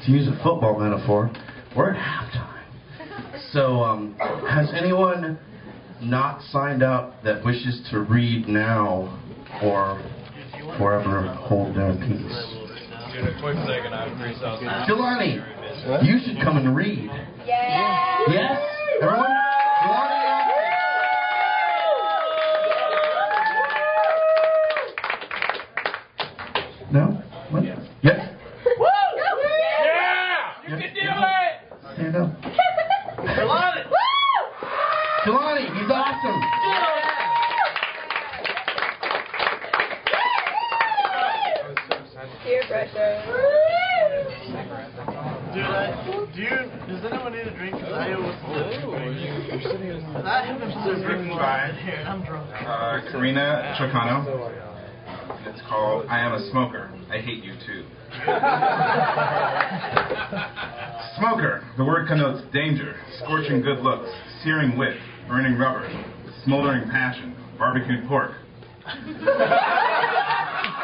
to use a football metaphor, we're at halftime. So, has anyone not signed up that wishes to read now or forever hold their peace? Jelani, you should come and read. Yeah. Yes? Everyone? Jelani? No? What? Yes? Woo! Yeah! You can do it! Stand up. Jelani! Jelani, he's awesome. Peer pressure. Does anyone need a drink? Because I always I haven't been drinking here. I'm drunk. Karina Chicano. It's called I Am a Smoker. I Hate You Too. Smoker. The word connotes danger, scorching good looks, searing wit, burning rubber, smoldering passion, barbecued pork.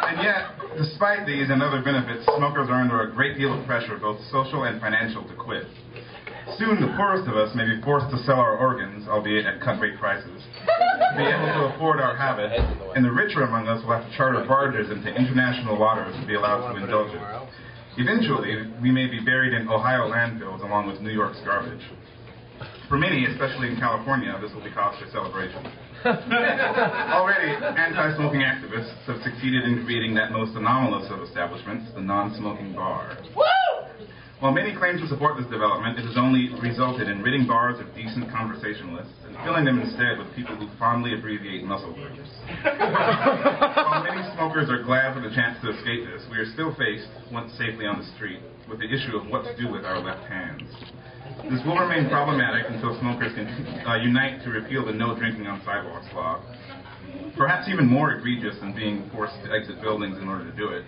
And yet, despite these and other benefits, smokers are under a great deal of pressure, both social and financial, to quit. Soon, the poorest of us may be forced to sell our organs, albeit at cut-rate prices, to be able to afford our habit, and the richer among us will have to charter barges into international waters to be allowed to indulge it. Eventually, we may be buried in Ohio landfills along with New York's garbage. For many, especially in California, this will be cause for celebration. Already, anti-smoking activists have succeeded in creating that most anomalous of establishments, the non-smoking bar. While many claim to support this development, it has only resulted in ridding bars of decent conversationalists and filling them instead with people who fondly abbreviate muscle groups. While many smokers are glad for the chance to escape this, we are still faced, once safely on the street, with the issue of what to do with our left hands. This will remain problematic until smokers can unite to repeal the no drinking on sidewalks law. Perhaps even more egregious than being forced to exit buildings in order to do it,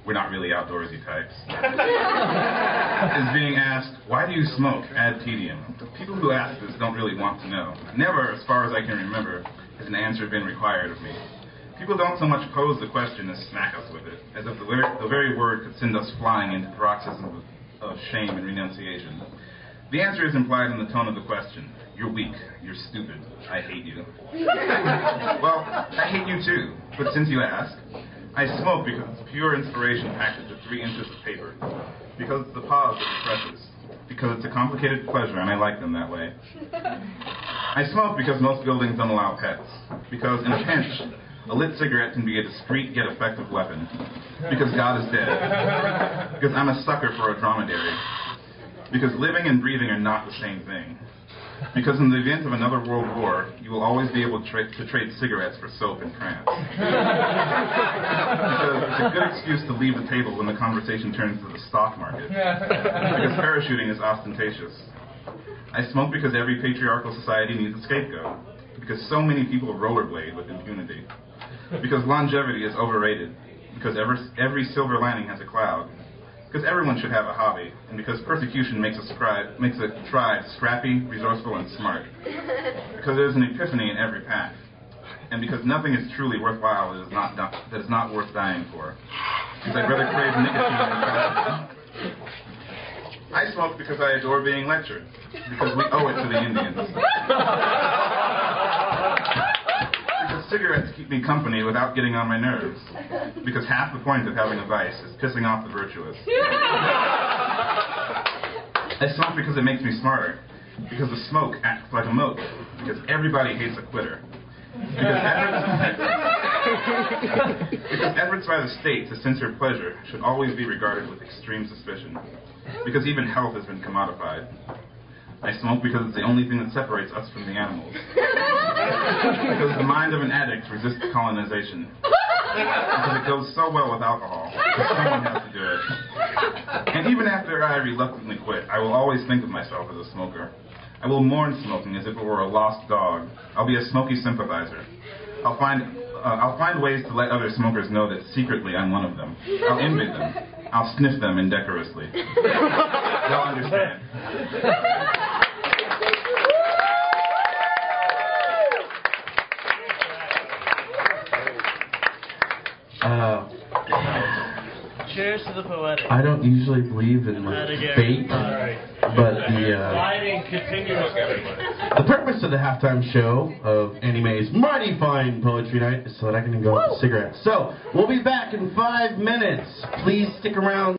we're not really outdoorsy types, is being asked, why do you smoke ad tedium? People who ask this don't really want to know. Never, as far as I can remember, has an answer been required of me. People don't so much pose the question as smack us with it, as if the very word could send us flying into paroxysms of shame and renunciation. The answer is implied in the tone of the question. You're weak. You're stupid. I hate you. Well, I hate you too. But since you ask, I smoke because it's pure inspiration packaged with 3 inches of paper. Because it's the pause that refreshes. Because it's a complicated pleasure and I like them that way. I smoke because most buildings don't allow pets. Because in a pinch, a lit cigarette can be a discreet yet effective weapon. Because God is dead. Because I'm a sucker for a dromedary. Because living and breathing are not the same thing. Because in the event of another world war, you will always be able to trade cigarettes for soap in France. Because it's a good excuse to leave the table when the conversation turns to the stock market. Because parachuting is ostentatious. I smoke because every patriarchal society needs a scapegoat. Because so many people rollerblade with impunity. Because longevity is overrated. Because every silver lining has a cloud. Because everyone should have a hobby, and because persecution makes a tribe scrappy, resourceful, and smart. Because there's an epiphany in every pack. And because nothing is truly worthwhile that is not worth dying for. Because I'd rather crave nicotine than coffee. I smoke because I adore being lectured. Because we owe it to the Indians. Because cigarettes keep me company without getting on my nerves. Because half the point of having a vice is pissing off the virtuous. I smoke because it makes me smarter. Because the smoke acts like a moat. Because everybody hates a quitter. Because efforts by the state to censor pleasure should always be regarded with extreme suspicion. Because even health has been commodified. I smoke because it's the only thing that separates us from the animals. Because the mind of an addict resists colonization. Because it goes so well with alcohol. Because someone has to do it. And even after I reluctantly quit, I will always think of myself as a smoker. I will mourn smoking as if it were a lost dog. I'll be a smoky sympathizer. I'll find ways to let other smokers know that secretly I'm one of them. I'll envy them. I'll sniff them indecorously. They'll understand. Cheers to the poetic. I don't usually believe in like fate, but the purpose of the halftime show of Auntie Mae's Mighty Fine Poetry Night is so that I can go out with cigarettes. So we'll be back in 5 minutes. Please stick around.